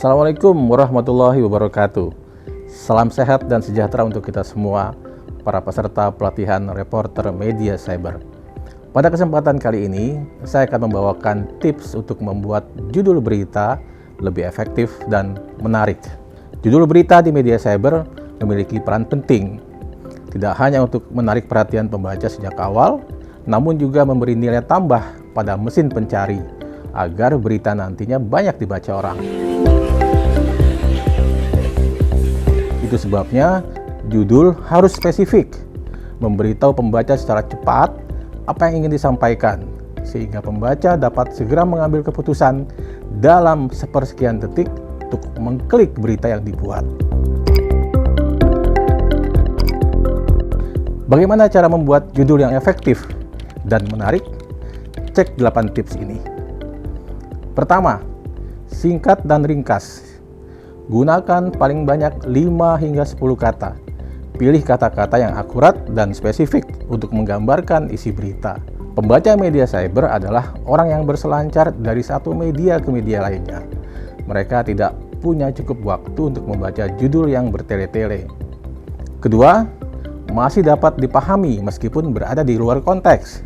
Assalamualaikum warahmatullahi wabarakatuh. Salam sehat dan sejahtera untuk kita semua, para peserta pelatihan reporter media cyber. Pada kesempatan kali ini, saya akan membawakan tips untuk membuat judul berita lebih efektif dan menarik. Judul berita di media cyber memiliki peran penting, tidak hanya untuk menarik perhatian pembaca sejak awal, namun juga memberi nilai tambah pada mesin pencari, agar berita nantinya banyak dibaca orang. Itu sebabnya judul harus spesifik, memberitahu pembaca secara cepat apa yang ingin disampaikan, sehingga pembaca dapat segera mengambil keputusan dalam sepersekian detik untuk mengklik berita yang dibuat. Bagaimana cara membuat judul yang efektif dan menarik? Cek 8 tips ini. Pertama, singkat dan ringkas. Gunakan paling banyak 5 hingga 10 kata. Pilih kata-kata yang akurat dan spesifik untuk menggambarkan isi berita. Pembaca media cyber adalah orang yang berselancar dari satu media ke media lainnya. Mereka tidak punya cukup waktu untuk membaca judul yang bertele-tele. Kedua, masih dapat dipahami meskipun berada di luar konteks.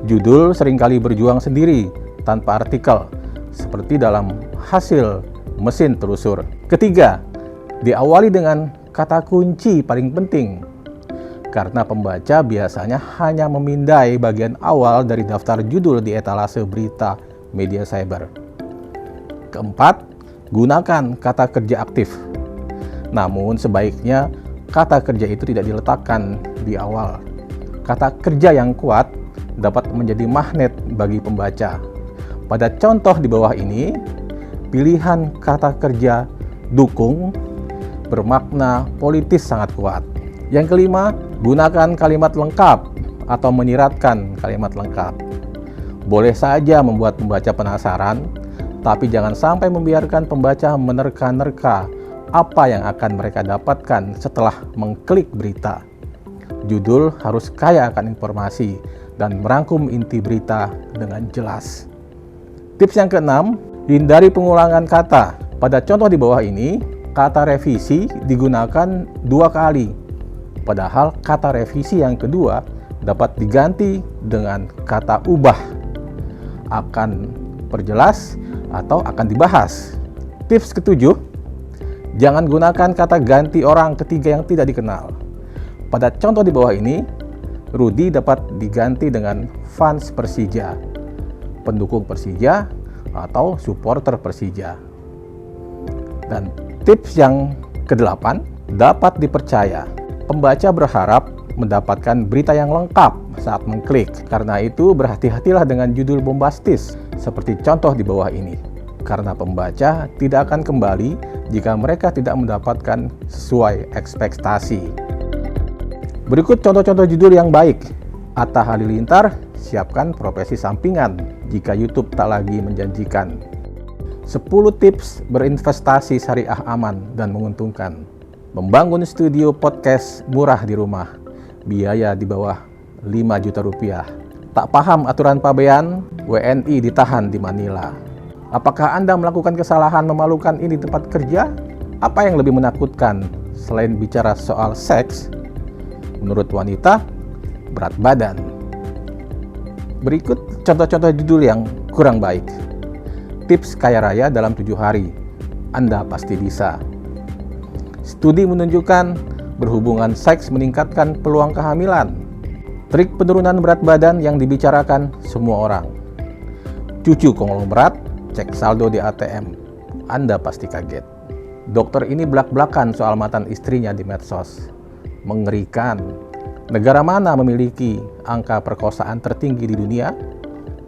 Judul seringkali berjuang sendiri tanpa artikel, seperti dalam hasil mesin telusur. Ketiga, diawali dengan kata kunci paling penting, karena pembaca biasanya hanya memindai bagian awal dari daftar judul di etalase berita media cyber. Keempat, gunakan kata kerja aktif. Namun sebaiknya kata kerja itu tidak diletakkan di awal. Kata kerja yang kuat dapat menjadi magnet bagi pembaca. Pada contoh di bawah ini, pilihan kata kerja dukung bermakna politis sangat kuat. Yang kelima, gunakan kalimat lengkap atau menyiratkan kalimat lengkap. Boleh saja membuat pembaca penasaran, tapi jangan sampai membiarkan pembaca menerka-nerka apa yang akan mereka dapatkan setelah mengklik berita. Judul harus kaya akan informasi dan merangkum inti berita dengan jelas. Tips yang keenam, hindari pengulangan kata. Pada contoh di bawah ini, kata revisi digunakan 2 kali. Padahal kata revisi yang kedua dapat diganti dengan kata ubah, akan perjelas, atau akan dibahas. Tips ketujuh, jangan gunakan kata ganti orang ketiga yang tidak dikenal. Pada contoh di bawah ini, Rudi dapat diganti dengan fans Persija, pendukung Persija, atau supporter Persija. Dan tips yang ke-8, dapat dipercaya. Pembaca berharap mendapatkan berita yang lengkap saat mengklik. Karena itu berhati-hatilah dengan judul bombastis seperti contoh di bawah ini. Karena pembaca tidak akan kembali jika mereka tidak mendapatkan sesuai ekspektasi. Berikut contoh-contoh judul yang baik. Atta Halilintar, siapkan profesi sampingan jika YouTube tak lagi menjanjikan. 10 tips berinvestasi syariah aman dan menguntungkan. Membangun studio podcast murah di rumah. Biaya di bawah 5 juta rupiah. Tak paham aturan pabean, WNI ditahan di Manila. Apakah Anda melakukan kesalahan memalukan ini di tempat kerja? Apa yang lebih menakutkan selain bicara soal seks? Menurut wanita, berat badan. Berikut contoh-contoh judul yang kurang baik. Tips kaya raya dalam 7 hari. Anda pasti bisa. Studi menunjukkan berhubungan seks meningkatkan peluang kehamilan. Trik penurunan berat badan yang dibicarakan semua orang. Cucu konglomerat, cek saldo di ATM. Anda pasti kaget. Dokter ini belak-belakan soal mantan istrinya di medsos. Mengerikan. Negara mana memiliki angka perkosaan tertinggi di dunia?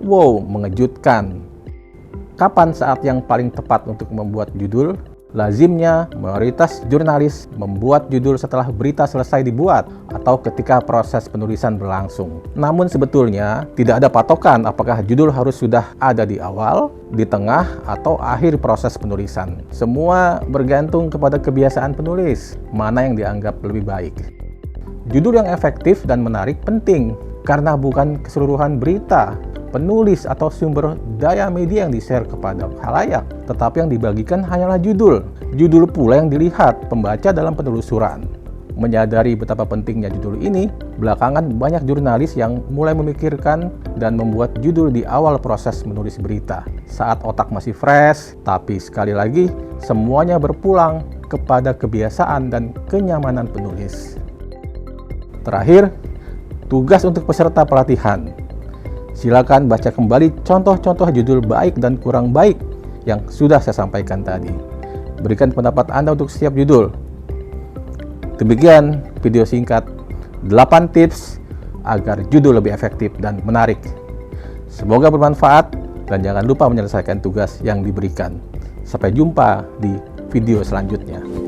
Wow, mengejutkan. Kapan saat yang paling tepat untuk membuat judul? Lazimnya, mayoritas jurnalis membuat judul setelah berita selesai dibuat atau ketika proses penulisan berlangsung. Namun sebetulnya tidak ada patokan apakah judul harus sudah ada di awal, di tengah, atau akhir proses penulisan. Semua bergantung kepada kebiasaan penulis, mana yang dianggap lebih baik. Judul yang efektif dan menarik penting karena bukan keseluruhan berita. penulis atau sumber daya media yang di-share kepada khalayak, tetapi yang dibagikan hanyalah judul. Judul pula yang dilihat pembaca dalam penelusuran. Menyadari betapa pentingnya judul ini, belakangan banyak jurnalis yang mulai memikirkan dan membuat judul di awal proses menulis berita. Saat otak masih fresh, tapi sekali lagi semuanya berpulang kepada kebiasaan dan kenyamanan penulis. Terakhir, tugas untuk peserta pelatihan. Silakan baca kembali contoh-contoh judul baik dan kurang baik yang sudah saya sampaikan tadi. Berikan pendapat Anda untuk setiap judul. Demikian video singkat 8 tips agar judul lebih efektif dan menarik. Semoga bermanfaat dan jangan lupa menyelesaikan tugas yang diberikan. Sampai jumpa di video selanjutnya.